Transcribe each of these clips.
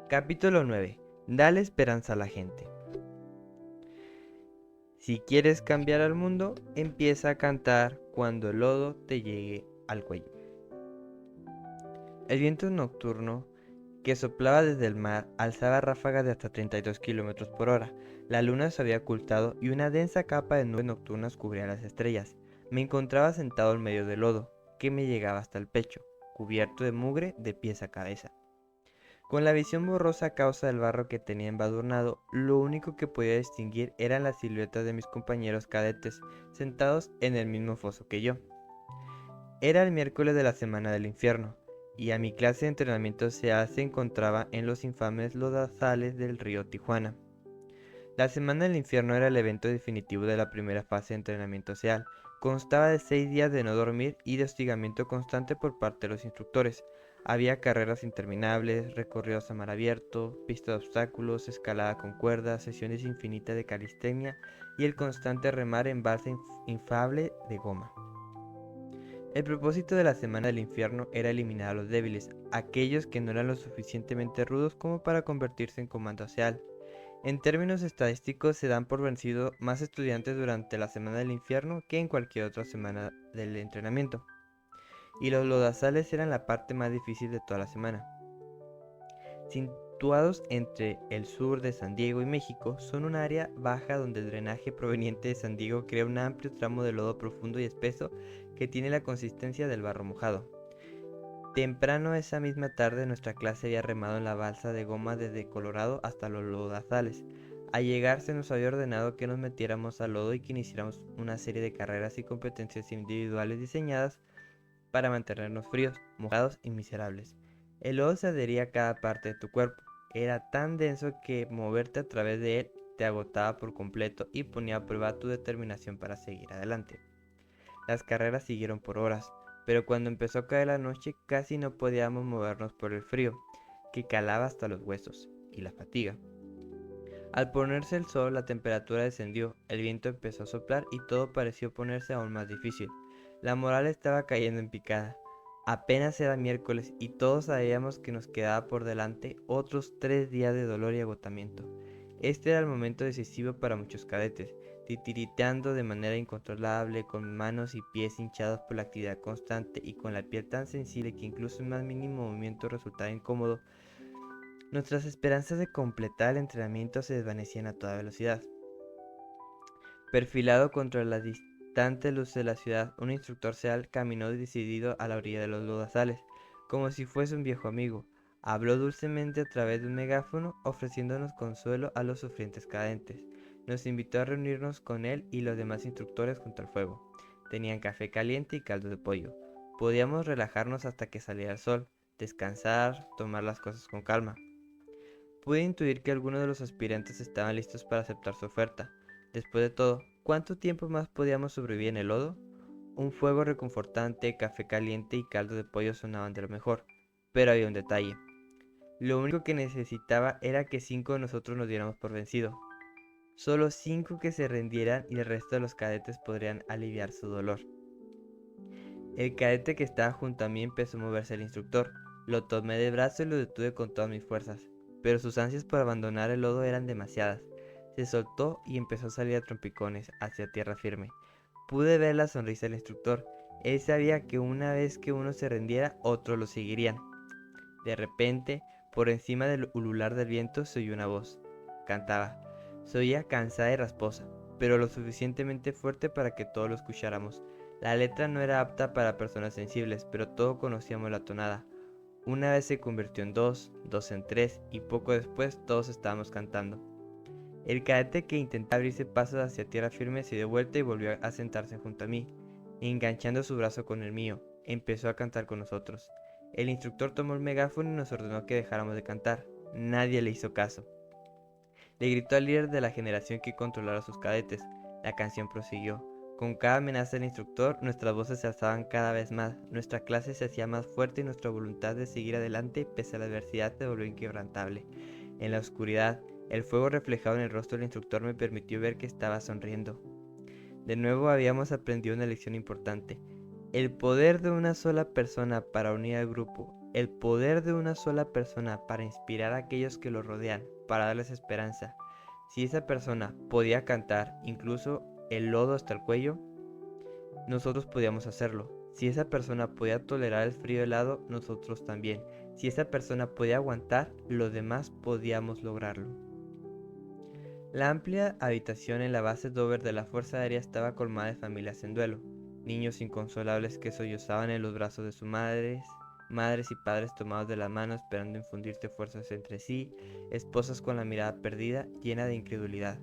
Capítulo 9. Dale esperanza a la gente. Si quieres cambiar al mundo, empieza a cantar cuando el lodo te llegue al cuello. El viento nocturno que soplaba desde el mar alzaba ráfagas de hasta 32 kilómetros por hora. La luna se había ocultado y una densa capa de nubes nocturnas cubría las estrellas. Me encontraba sentado en medio del lodo, que me llegaba hasta el pecho, cubierto de mugre de pies a cabeza. Con la visión borrosa a causa del barro que tenía embadurnado, lo único que podía distinguir eran las siluetas de mis compañeros cadetes, sentados en el mismo foso que yo. Era el miércoles de la semana del infierno, y a mi clase de entrenamiento se encontraba en los infames lodazales del río Tijuana. La semana del infierno era el evento definitivo de la primera fase de entrenamiento SEAL. Constaba de 6 días de no dormir y de hostigamiento constante por parte de los instructores. Había carreras interminables, recorridos a mar abierto, pista de obstáculos, escalada con cuerdas, sesiones infinitas de calistenia y el constante remar en balsa inflable de goma. El propósito de la semana del infierno era eliminar a los débiles, aquellos que no eran lo suficientemente rudos como para convertirse en comando SEAL. En términos estadísticos, se dan por vencido más estudiantes durante la semana del infierno que en cualquier otra semana del entrenamiento. Y los lodazales eran la parte más difícil de toda la semana. Situados entre el sur de San Diego y México, son un área baja donde el drenaje proveniente de San Diego crea un amplio tramo de lodo profundo y espeso que tiene la consistencia del barro mojado. Temprano esa misma tarde nuestra clase había remado en la balsa de goma desde Colorado hasta los lodazales. Al llegar se nos había ordenado que nos metiéramos al lodo y que iniciáramos una serie de carreras y competencias individuales diseñadas para mantenernos fríos, mojados y miserables. El lodo se adhería a cada parte de tu cuerpo. Era tan denso que moverte a través de él te agotaba por completo y ponía a prueba tu determinación para seguir adelante. Las carreras siguieron por horas, pero cuando empezó a caer la noche casi no podíamos movernos por el frío, que calaba hasta los huesos, y la fatiga. Al ponerse el sol, la temperatura descendió, el viento empezó a soplar y todo pareció ponerse aún más difícil. La moral estaba cayendo en picada. Apenas era miércoles y todos sabíamos que nos quedaba por delante otros 3 días de dolor y agotamiento. Este era el momento decisivo para muchos cadetes, titiriteando de manera incontrolable, con manos y pies hinchados por la actividad constante y con la piel tan sensible que incluso el más mínimo movimiento resultaba incómodo. Nuestras esperanzas de completar el entrenamiento se desvanecían a toda velocidad. Perfilado contra la distante luz de la ciudad, un instructor SEAL caminó decidido a la orilla de los lodazales, como si fuese un viejo amigo. Habló dulcemente a través de un megáfono, ofreciéndonos consuelo a los sufrientes cadentes. Nos invitó a reunirnos con él y los demás instructores junto al fuego. Tenían café caliente y caldo de pollo. Podíamos relajarnos hasta que saliera el sol, descansar, tomar las cosas con calma. Pude intuir que algunos de los aspirantes estaban listos para aceptar su oferta. Después de todo, ¿cuánto tiempo más podíamos sobrevivir en el lodo? Un fuego reconfortante, café caliente y caldo de pollo sonaban de lo mejor, pero había un detalle. Lo único que necesitaba era que 5 de nosotros nos diéramos por vencido. Solo 5 que se rindieran y el resto de los cadetes podrían aliviar su dolor. El cadete que estaba junto a mí empezó a moverse al instructor. Lo tomé de brazo y lo detuve con todas mis fuerzas, pero sus ansias por abandonar el lodo eran demasiadas. Se soltó y empezó a salir a trompicones hacia tierra firme. Pude ver la sonrisa del instructor. Él sabía que una vez que uno se rendiera, otros lo seguirían. De repente, por encima del ulular del viento se oyó una voz. Cantaba. Se oía cansada y rasposa, pero lo suficientemente fuerte para que todos lo escucháramos. La letra no era apta para personas sensibles, pero todos conocíamos la tonada. Una vez se convirtió en dos, dos en tres, y poco después todos estábamos cantando. El cadete que intentaba abrirse pasos hacia tierra firme se dio vuelta y volvió a sentarse junto a mí. Enganchando su brazo con el mío, empezó a cantar con nosotros. El instructor tomó el megáfono y nos ordenó que dejáramos de cantar. Nadie le hizo caso. Le gritó al líder de la generación que controlara a sus cadetes. La canción prosiguió. Con cada amenaza del instructor, nuestras voces se alzaban cada vez más, nuestra clase se hacía más fuerte y nuestra voluntad de seguir adelante pese a la adversidad se volvió inquebrantable. En la oscuridad, el fuego reflejado en el rostro del instructor me permitió ver que estaba sonriendo. De nuevo habíamos aprendido una lección importante. El poder de una sola persona para unir al grupo El poder de una sola persona para inspirar a aquellos que lo rodean, para darles esperanza. Si esa persona podía cantar incluso el lodo hasta el cuello, nosotros podíamos hacerlo. Si esa persona podía tolerar el frío helado, nosotros también. Si esa persona podía aguantar, los demás podíamos lograrlo. La amplia habitación en la base Dover de la Fuerza Aérea estaba colmada de familias en duelo, niños inconsolables que sollozaban en los brazos de sus madres y padres tomados de la mano esperando infundirse fuerzas entre sí, esposas con la mirada perdida, llena de incredulidad.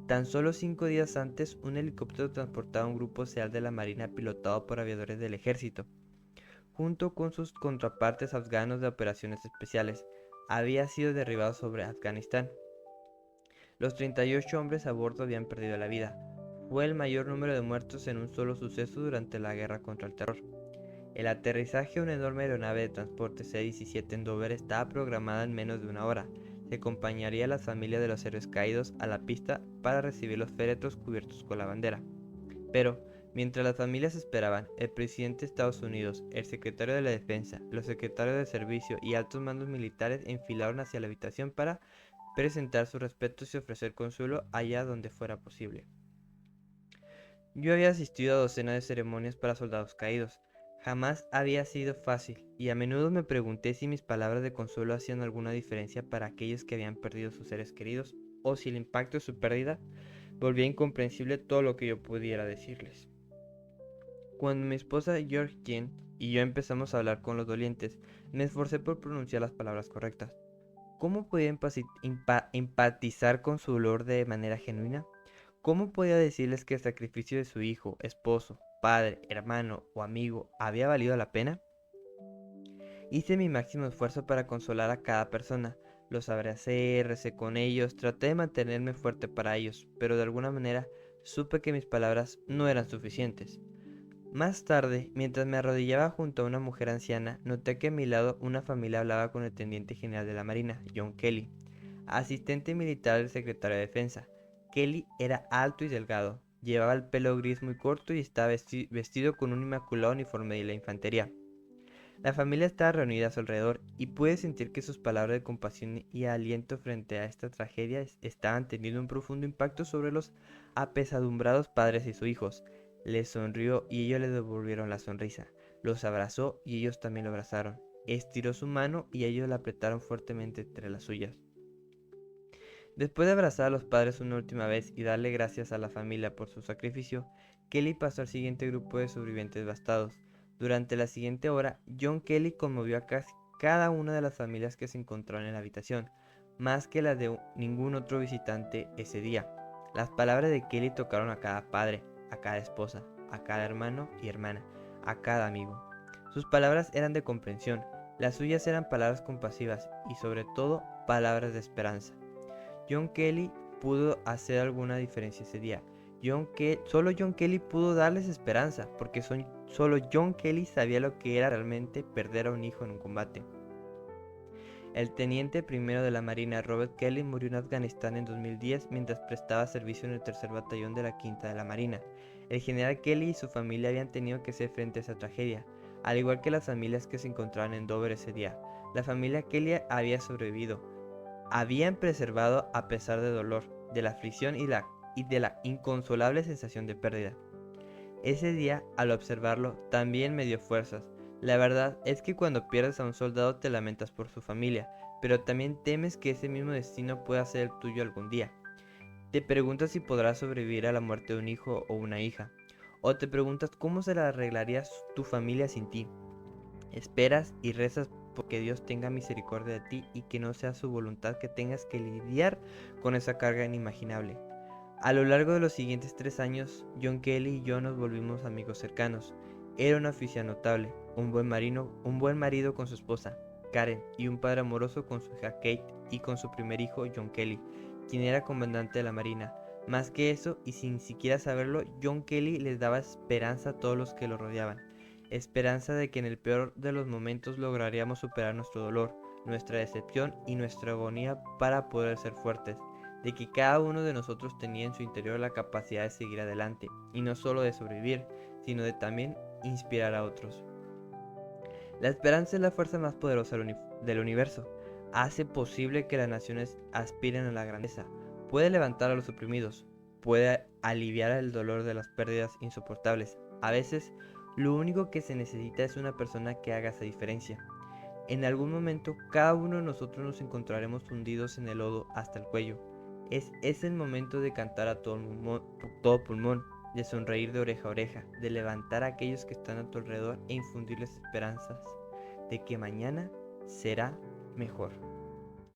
Tan solo 5 días antes, un helicóptero transportaba un grupo SEAL de la Marina pilotado por aviadores del ejército, junto con sus contrapartes afganos de operaciones especiales. Había sido derribado sobre Afganistán. Los 38 hombres a bordo habían perdido la vida. Fue el mayor número de muertos en un solo suceso durante la guerra contra el terror. El aterrizaje de una enorme aeronave de transporte C-17 en Dover estaba programada en menos de una hora. Se acompañaría a las familias de los héroes caídos a la pista para recibir los féretros cubiertos con la bandera. Pero, mientras las familias esperaban, el presidente de Estados Unidos, el secretario de la Defensa, los secretarios de Servicio y altos mandos militares enfilaron hacia la habitación para presentar sus respetos y ofrecer consuelo allá donde fuera posible. Yo había asistido a docenas de ceremonias para soldados caídos. Jamás había sido fácil, y a menudo me pregunté si mis palabras de consuelo hacían alguna diferencia para aquellos que habían perdido sus seres queridos, o si el impacto de su pérdida volvía incomprensible todo lo que yo pudiera decirles. Cuando mi esposa Georgine y yo empezamos a hablar con los dolientes, me esforcé por pronunciar las palabras correctas. ¿Cómo podía empatizar con su dolor de manera genuina? ¿Cómo podía decirles que el sacrificio de su hijo, esposo, padre, hermano o amigo había valido la pena? Hice mi máximo esfuerzo para consolar a cada persona. Los abracé, recé con ellos, traté de mantenerme fuerte para ellos, pero de alguna manera supe que mis palabras no eran suficientes. Más tarde, mientras me arrodillaba junto a una mujer anciana, noté que a mi lado una familia hablaba con el teniente general de la Marina, John Kelly, asistente militar del secretario de Defensa. Kelly era alto y delgado, llevaba el pelo gris muy corto y estaba vestido con un inmaculado uniforme de la infantería. La familia estaba reunida a su alrededor y pude sentir que sus palabras de compasión y aliento frente a esta tragedia estaban teniendo un profundo impacto sobre los apesadumbrados padres y sus hijos. Les sonrió y ellos le devolvieron la sonrisa. Los abrazó y ellos también lo abrazaron. Estiró su mano y ellos la apretaron fuertemente entre las suyas. Después de abrazar a los padres una última vez y darle gracias a la familia por su sacrificio, Kelly pasó al siguiente grupo de sobrevivientes devastados. Durante la siguiente hora, John Kelly conmovió a casi cada una de las familias que se encontraban en la habitación, más que las de ningún otro visitante ese día. Las palabras de Kelly tocaron a cada padre, a cada esposa, a cada hermano y hermana, a cada amigo. Sus palabras eran de comprensión, las suyas eran palabras compasivas y sobre todo palabras de esperanza. John Kelly pudo hacer alguna diferencia ese día. Solo John Kelly pudo darles esperanza, porque solo John Kelly sabía lo que era realmente perder a un hijo en un combate. El teniente primero de la Marina, Robert Kelly, murió en Afganistán en 2010 mientras prestaba servicio en el tercer batallón de la Quinta de la Marina. El general Kelly y su familia habían tenido que hacer frente a esa tragedia, al igual que las familias que se encontraban en Dover ese día. La familia Kelly había sobrevivido, habían preservado a pesar del dolor, de la aflicción y de la inconsolable sensación de pérdida. Ese día, al observarlo, también me dio fuerzas. La verdad es que cuando pierdes a un soldado te lamentas por su familia, pero también temes que ese mismo destino pueda ser el tuyo algún día. Te preguntas si podrás sobrevivir a la muerte de un hijo o una hija, o te preguntas cómo se la arreglaría tu familia sin ti. Esperas y rezas porque Dios tenga misericordia de ti y que no sea su voluntad que tengas que lidiar con esa carga inimaginable. A lo largo de los siguientes 3 años, John Kelly y yo nos volvimos amigos cercanos. Era un oficial notable, un buen marido con su esposa, Karen, y un padre amoroso con su hija Kate y con su primer hijo, John Kelly, quien era comandante de la Marina. Más que eso, y sin siquiera saberlo, John Kelly les daba esperanza a todos los que lo rodeaban. Esperanza de que en el peor de los momentos lograríamos superar nuestro dolor, nuestra decepción y nuestra agonía para poder ser fuertes, de que cada uno de nosotros tenía en su interior la capacidad de seguir adelante, y no solo de sobrevivir, sino de también inspirar a otros. La esperanza es la fuerza más poderosa del universo. Hace posible que las naciones aspiren a la grandeza. Puede levantar a los oprimidos. Puede aliviar el dolor de las pérdidas insoportables. A veces, lo único que se necesita es una persona que haga esa diferencia. En algún momento, cada uno de nosotros nos encontraremos hundidos en el lodo hasta el cuello. Es el momento de cantar a todo pulmón, de sonreír de oreja a oreja, de levantar a aquellos que están a tu alrededor e infundirles esperanzas de que mañana será mejor.